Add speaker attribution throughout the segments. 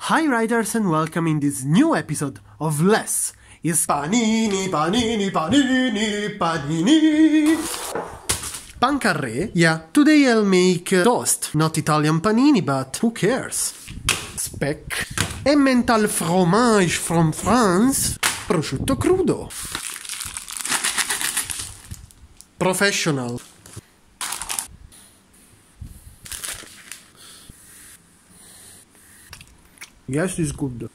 Speaker 1: Hi writers and welcome in this new episode of Less is Panini, Panini, Panini, Panini. Pancarré? Yeah, today I'll make toast. Not Italian panini, but who cares? Speck. Emmental fromage from France. Prosciutto crudo. Professional. Yes, it's good.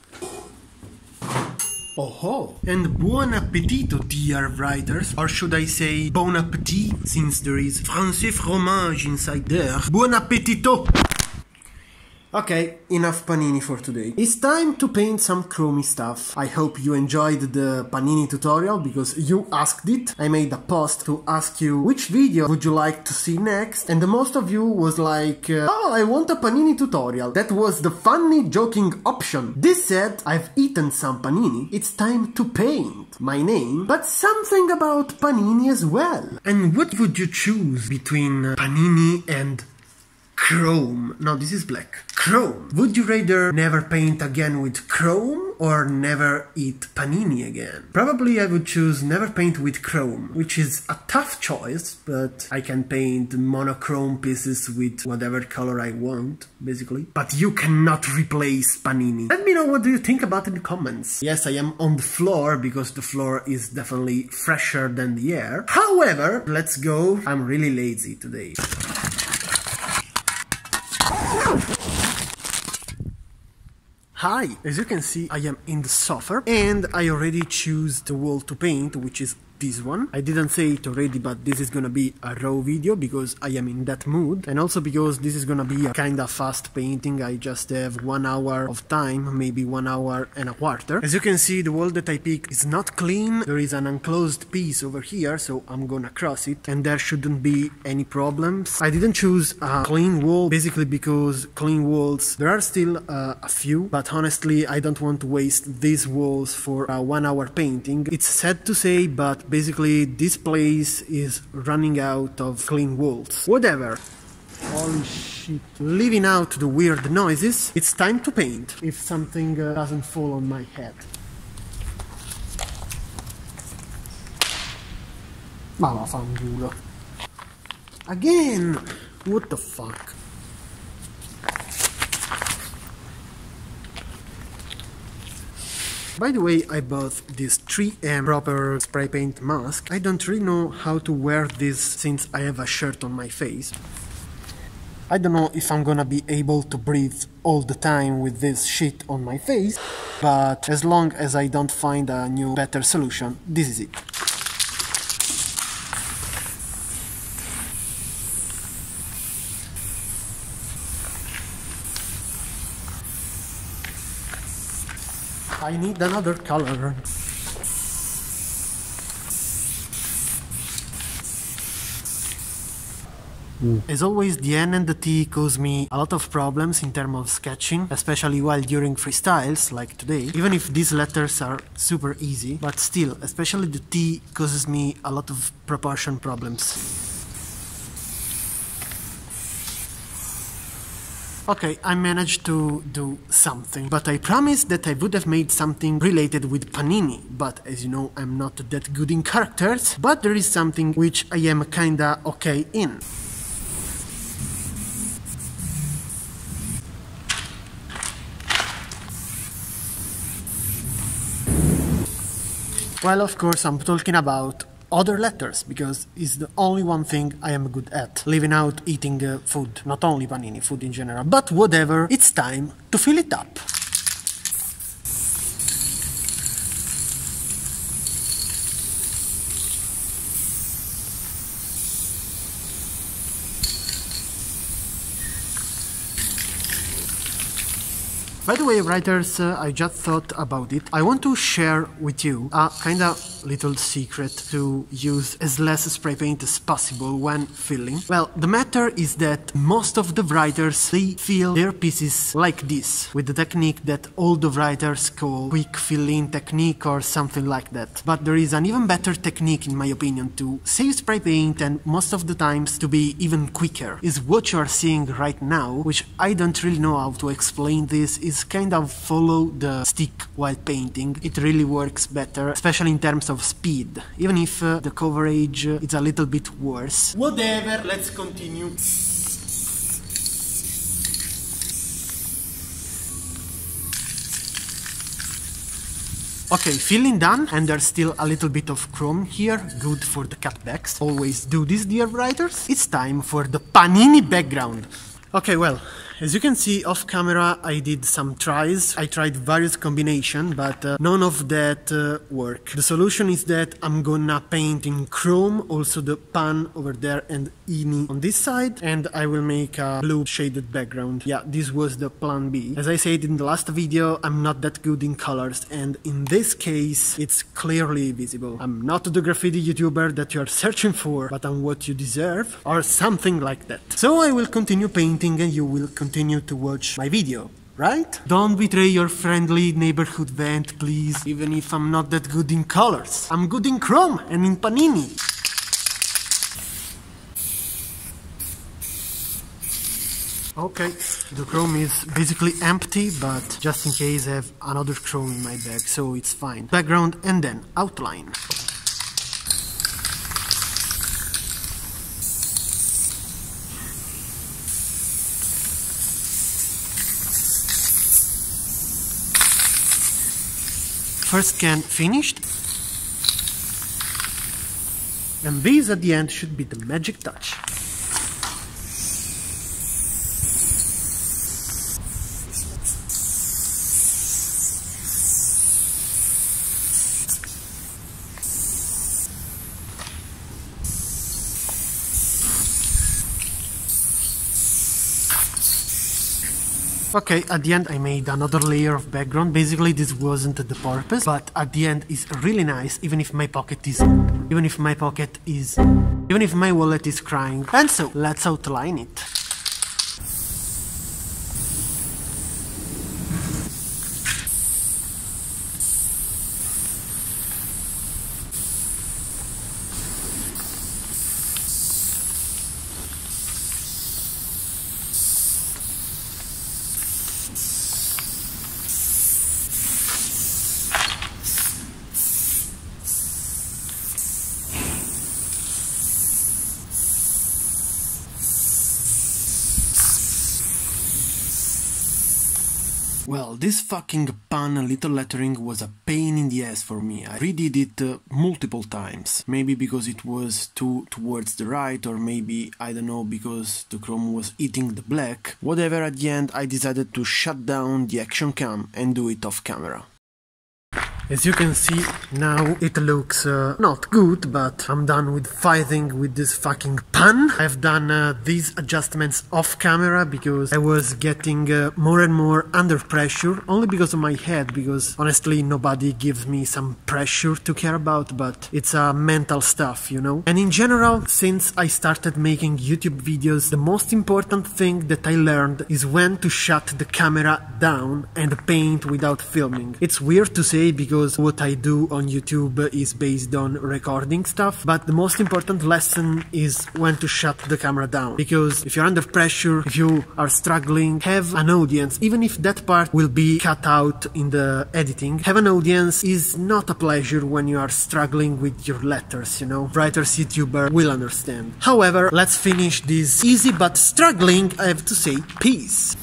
Speaker 1: Oh, and buon appetito, dear writers, or should I say bon appétit, since there is français fromage inside there. Buon appetito! Okay, enough panini for today. It's time to paint some chromey stuff. I hope you enjoyed the panini tutorial because you asked it. I made a post to ask you which video would you like to see next, and the most of you was like, oh, I want a panini tutorial. That was the funny joking option. This said, I've eaten some panini. It's time to paint my name, but something about panini as well. And what would you choose between panini and chrome? No, this is black. Chrome. Would you rather never paint again with chrome or never eat panini again? Probably I would choose never paint with chrome, which is a tough choice, but I can paint monochrome pieces with whatever color I want, basically. But you cannot replace panini. Let me know what do you think about it in the comments. Yes, I am on the floor because the floor is definitely fresher than the air. However, let's go. I'm really lazy today. Hi! As you can see, I am in the sofa and I already choose the wall to paint, which is this one. I didn't say it already, but this is gonna be a raw video because I am in that mood, and also because this is gonna be a kinda fast painting. I just have 1 hour of time, maybe 1 hour and a quarter. As you can see, the wall that I picked is not clean. There is an enclosed piece over here, so I'm gonna cross it and there shouldn't be any problems. I didn't choose a clean wall basically because clean walls, there are still a few, but honestly I don't want to waste these walls for a 1 hour painting. It's sad to say, but basically this place is running out of clean walls. Whatever. Holy shit. Leaving out the weird noises, it's time to paint, if something doesn't fall on my head. Ma vaffanculo. Again! What the fuck? By the way, I bought this 3M proper spray paint mask. I don't really know how to wear this since I have a shirt on my face. I don't know if I'm gonna be able to breathe all the time with this shit on my face, but as long as I don't find a new better solution, this is it. I need another color. As always, the N and the T cause me a lot of problems in terms of sketching, especially while during freestyles, like today. Even if these letters are super easy, but still, especially the T causes me a lot of proportion problems. Okay, I managed to do something, but I promised that I would have made something related with panini, but as you know, I'm not that good in characters, but there is something which I am kinda okay in. Well, of course, I'm talking about other letters, because it's the only one thing I am good at, leaving out eating food, not only panini, food in general, but whatever, it's time to fill it up. By the way, writers, I just thought about it. I want to share with you a kind of little secret to use as less spray paint as possible when filling. Well, the matter is that most of the writers, they fill their pieces like this, with the technique that all the writers call quick fill-in technique or something like that. But there is an even better technique, in my opinion, to save spray paint and most of the times to be even quicker. Is what you are seeing right now, which I don't really know how to explain this, is lines, kind of follow the stick while painting. It really works better, especially in terms of speed, even if the coverage is a little bit worse. Whatever, let's continue. Okay, filling done, and there's still a little bit of chrome here, good for the cutbacks. Always do this, dear writers. It's time for the Panini background. Okay, well, as you can see off camera, I did some tries. I tried various combinations, but none of that work. The solution is that I'm gonna paint in chrome, also the pan over there and ini on this side, and I will make a blue shaded background. Yeah, this was the plan B. As I said in the last video, I'm not that good in colors, and in this case, it's clearly visible. I'm not the graffiti YouTuber that you're searching for, but I'm what you deserve, or something like that. So I will continue painting and you will continue to watch my video, right? Don't betray your friendly neighborhood vent, please, even if I'm not that good in colors. I'm good in chrome and in panini. Okay, the chrome is basically empty, but just in case I have another chrome in my bag, so it's fine. Background and then outline. First can finished, and this at the end should be the magic touch. Okay, at the end I made another layer of background. Basically this wasn't the purpose, but at the end it's really nice, even if my wallet is crying. And so, let's outline it. Well, this fucking pan little lettering was a pain in the ass for me. I redid it multiple times. Maybe because it was too towards the right, or maybe, I don't know, because the chrome was eating the black. Whatever, at the end I decided to shut down the action cam and do it off camera. As you can see, now it looks not good, but I'm done with fighting with this fucking pan. I've done these adjustments off camera because I was getting more and more under pressure, only because of my head, because honestly nobody gives me some pressure to care about, but it's mental stuff, you know? And in general, since I started making YouTube videos, the most important thing that I learned is when to shut the camera down and paint without filming. It's weird to say because what I do on YouTube is based on recording stuff, but the most important lesson is when to shut the camera down. Because if you're under pressure, if you are struggling, have an audience, even if that part will be cut out in the editing. Have an audience is not a pleasure when you are struggling with your letters, you know? Writers, YouTuber will understand. However, let's finish this easy but struggling, I have to say, piece.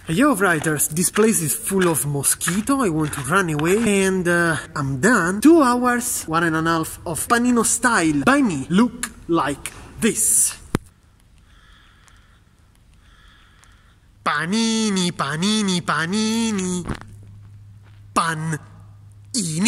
Speaker 1: Yo writers, this place is full of mosquito, I want to run away, and I'm done. 2 hours, 1.5 of Panino style by me, look like this. Panini, panini, panini, pan-ini.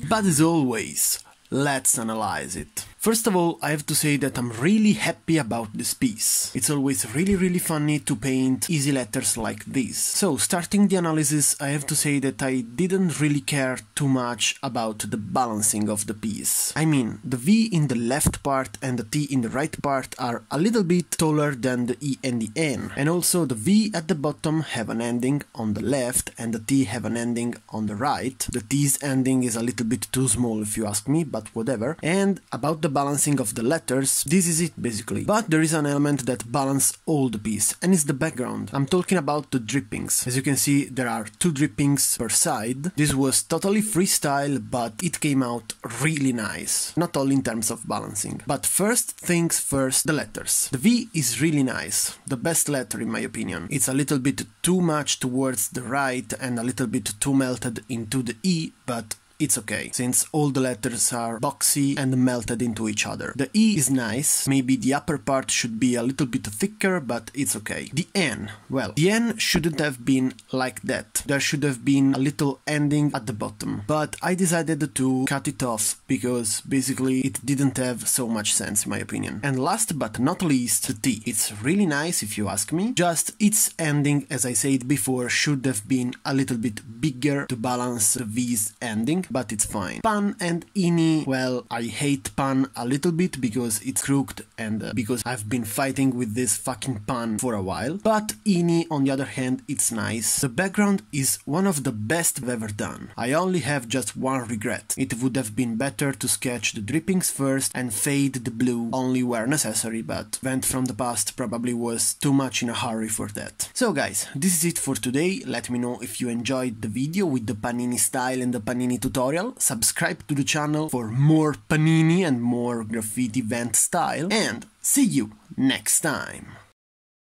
Speaker 1: But as always, let's analyze it. First of all, I have to say that I'm really happy about this piece. It's always really funny to paint easy letters like this. So, starting the analysis, I have to say that I didn't really care too much about the balancing of the piece. I mean, the V in the left part and the T in the right part are a little bit taller than the E and the N. And also the V at the bottom have an ending on the left and the T have an ending on the right. The T's ending is a little bit too small if you ask me, but whatever. And about the balancing of the letters, this is it basically. But there is an element that balances all the piece, and it's the background. I'm talking about the drippings. As you can see, there are 2 drippings per side. This was totally freestyle, but it came out really nice. Not all in terms of balancing. But first things first, the letters. The V is really nice. The best letter in my opinion. It's a little bit too much towards the right and a little bit too melted into the E, but it's okay, since all the letters are boxy and melted into each other. The E is nice, maybe the upper part should be a little bit thicker, but it's okay. The N, well, the N shouldn't have been like that. There should have been a little ending at the bottom, but I decided to cut it off because basically it didn't have so much sense in my opinion. And last but not least, the T. It's really nice if you ask me, just its ending, as I said before, should have been a little bit bigger to balance the V's ending, but it's fine. Pan and ini, well, I hate pan a little bit because it's crooked and because I've been fighting with this fucking pan for a while. But ini, on the other hand, it's nice. The background is one of the best I've ever done. I only have just one regret. It would have been better to sketch the drippings first and fade the blue only where necessary, but Vent from the Past probably was too much in a hurry for that. So guys, this is it for today. Let me know if you enjoyed the video with the Panini style and the Panini tutorial. Subscribe to the channel for more Panini and more graffiti Vent style, and see you next time!